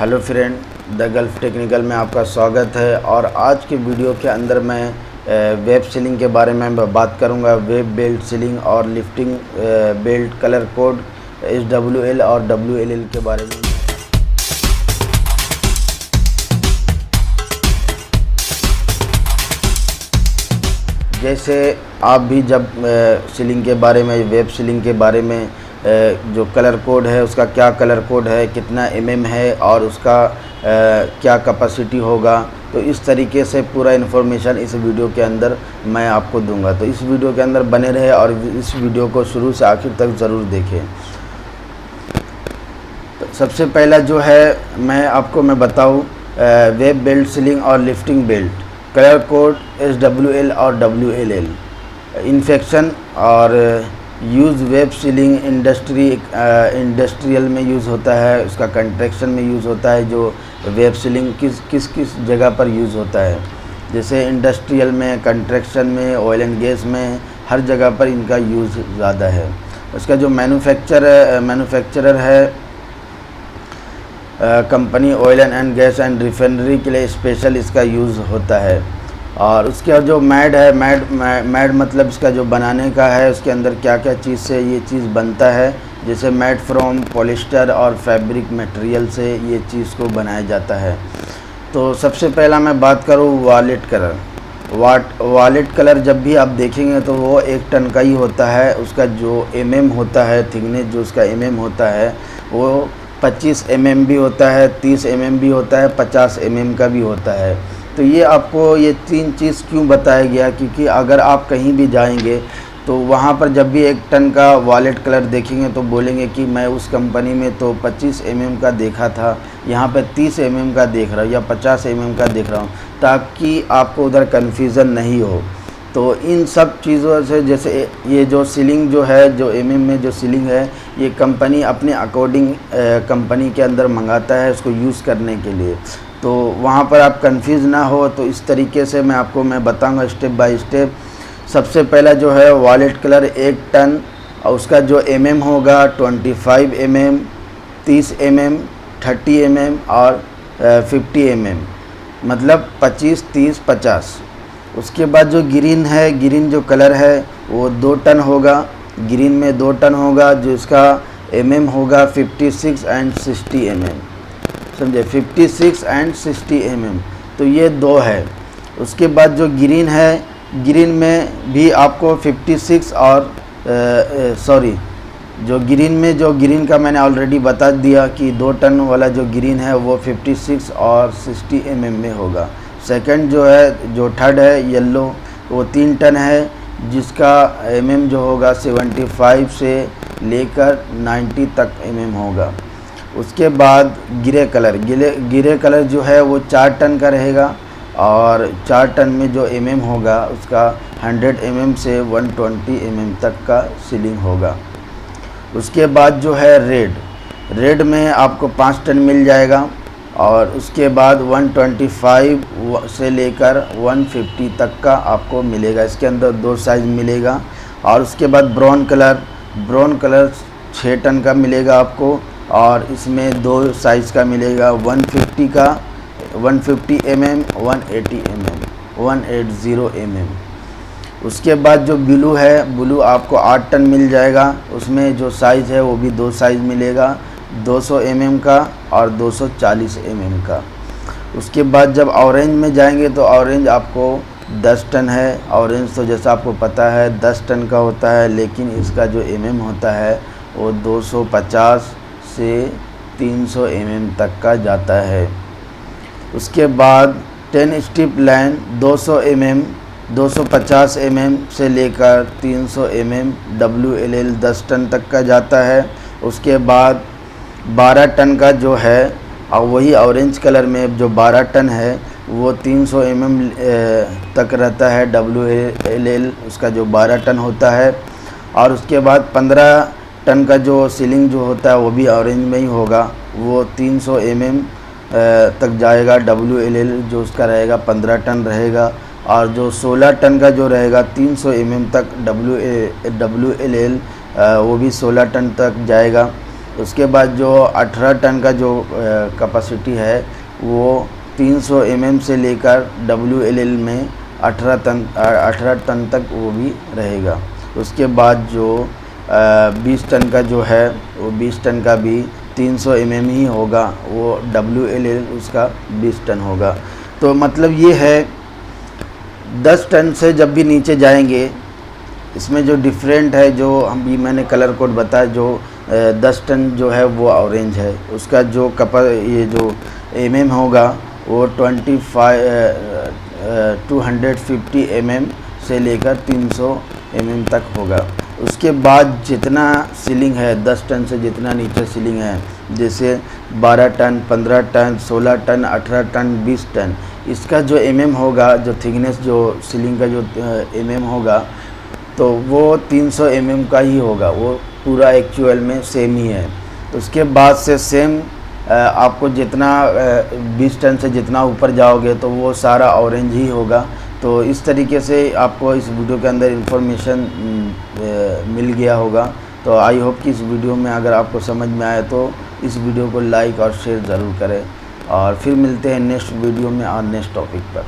Hello friend, the gulf technical में आपका स्वागत है। और आज के वीडियो के अंदर मैं वेब सीलिंग के बारे में बात करूंगा। वेब बेल्ट सीलिंग और lifting belt colour code SWL और WLL के बारे में। जैसे आप भी जब सीलिंग के बारे में, वेब सीलिंग के बारे में जो कलर कोड है उसका क्या कलर कोड है, कितना है और उसका क्या कैपेसिटी होगा, तो इस तरीके से पूरा इन्फॉर्मेशन इस वीडियो के अंदर मैं आपको दूंगा। तो इस वीडियो के अंदर बने रहे और इस वीडियो को शुरू से आखिर तक ज़रूर देखें। तो सबसे पहला जो है मैं बताऊँ वेब बेल्ट सीलिंग और lifting belt colour code SWL और WLL। इन्फेक्शन और यूज़ वेब सीलिंग इंडस्ट्रियल में यूज़ होता है, उसका कंस्ट्रक्शन में यूज़ होता है। जो वेब सीलिंग किस जगह पर यूज़ होता है, जैसे इंडस्ट्रियल में, कंस्ट्रक्शन में, ऑयल एंड गैस में, हर जगह पर इनका यूज़ ज़्यादा है। उसका जो मैन्युफैक्चरर है company oil and gas and refinery के लिए स्पेशल इसका यूज़ होता है। और उसका जो मैड है, मैड मतलब इसका जो बनाने का है, उसके अंदर क्या क्या चीज़ से ये चीज़ बनता है। जैसे मैड फ्रॉम पॉलिस्टर और फैब्रिक मटेरियल से ये चीज़ को बनाया जाता है। तो सबसे पहला मैं बात करूँ वॉलेट कलर। वॉलेट कलर जब भी आप देखेंगे तो वो 1 टन का ही होता है। उसका जो होता है, थिकनेस जो उसका होता है वो 25 भी होता है, 30 भी होता है, 50 का भी होता है। तो ये आपको ये 3 चीज़ क्यों बताया गया, क्योंकि अगर आप कहीं भी जाएंगे तो वहाँ पर जब भी 1 टन का वॉलेट कलर देखेंगे तो बोलेंगे कि मैं उस कंपनी में तो 25 का देखा था, यहाँ पे 30 का देख रहा हूँ या 50 का देख रहा हूँ, ताकि आपको उधर कन्फ्यूज़न नहीं हो। तो इन सब चीज़ों से, जैसे ये जो सीलिंग जो है, जो में जो सीलिंग है, ये कंपनी अपने अकॉर्डिंग कंपनी के अंदर मंगाता है उसको यूज़ करने के लिए। तो वहाँ पर आप कंफ्यूज ना हो, तो इस तरीके से मैं बताऊँगा स्टेप बाय स्टेप। सबसे पहला जो है वॉलेट कलर 1 टन, और उसका जो होगा 25 30 30 और 50 मतलब 25 30 50। उसके बाद जो ग्रीन है, ग्रीन जो कलर है वो 2 टन होगा। ग्रीन में 2 टन होगा, जो इसका होगा 56 एंड 60 समझे, 56 एंड 60 तो ये 2 है। उसके बाद जो ग्रीन है, ग्रीन में भी आपको 56 और जो ग्रीन का मैंने ऑलरेडी बता दिया कि 2 टन वाला जो ग्रीन है वो 56 और 60 में होगा। सेकंड जो है, जो थर्ड है येलो, वो 3 टन है, जिसका जो होगा 75 से लेकर 90 तक होगा। उसके बाद ग्रे कलर जो है वो 4 टन का रहेगा, और 4 टन में जो होगा उसका 100 से 120 तक का सीलिंग होगा। उसके बाद जो है रेड में आपको 5 टन मिल जाएगा, और उसके बाद 125 से लेकर 150 तक का आपको मिलेगा। इसके अंदर 2 साइज़ मिलेगा। और उसके बाद ब्राउन कलर 6 टन का मिलेगा आपको, और इसमें 2 साइज़ का मिलेगा, 150 का 150 180 180 उसके बाद जो ब्लू है, ब्लू आपको 8 टन मिल जाएगा। उसमें जो साइज़ है वो भी 2 साइज़ मिलेगा, 200 का और 240 का। उसके बाद जब ऑरेंज में जाएंगे तो ऑरेंज आपको 10 टन है। ऑरेंज तो जैसा आपको पता है 10 टन का होता है, लेकिन इसका जो होता है वो 250 से 300 तक का जाता है। उसके बाद 10 स्ट्रिप लाइन 200 250 से लेकर 300 WLL 10 टन तक का जाता है। उसके बाद 12 टन का जो है, और वही ऑरेंज कलर में जो 12 टन है वो 300 तक रहता है WLL, उसका जो 12 टन होता है। और उसके बाद 15 टन का जो सीलिंग जो होता है वो भी ऑरेंज में ही होगा, वो 300 तक जाएगा। WLL जो उसका रहेगा 15 टन रहेगा। और जो 16 टन का जो रहेगा 300 तक WLL वो भी 16 टन तक जाएगा। उसके बाद जो 18 टन का जो कैपेसिटी है वो 300 से लेकर WLL में 18 टन तक वो भी रहेगा। उसके बाद जो 20 टन का जो है वो 20 टन का भी 300 ही होगा, वो WLL उसका 20 टन होगा। तो मतलब ये है 10 टन से जब भी नीचे जाएंगे, इसमें जो डिफरेंट है, जो हम भी मैंने कलर कोड बताया, जो 10 टन जो है वो ऑरेंज है, उसका जो ये जो होगा वो 250 से लेकर 300 तक होगा। उसके बाद जितना सीलिंग है, 10 टन से जितना नीचे सीलिंग है, जैसे 12 ton, 15 ton, 16 ton, 18 ton, 20 ton, इसका जो होगा, जो थिकनेस जो सीलिंग का जो होगा, तो वो 300 का ही होगा, वो पूरा एक्चुअल में सेम ही है। उसके बाद से सेम आपको जितना 20 टन से जितना ऊपर जाओगे तो वो सारा ऑरेंज ही होगा। तो इस तरीके से आपको इस वीडियो के अंदर इंफॉर्मेशन मिल गया होगा। तो आई होप कि इस वीडियो में अगर आपको समझ में आए तो इस वीडियो को लाइक और शेयर ज़रूर करें, और फिर मिलते हैं नेक्स्ट वीडियो में और नेक्स्ट टॉपिक पर।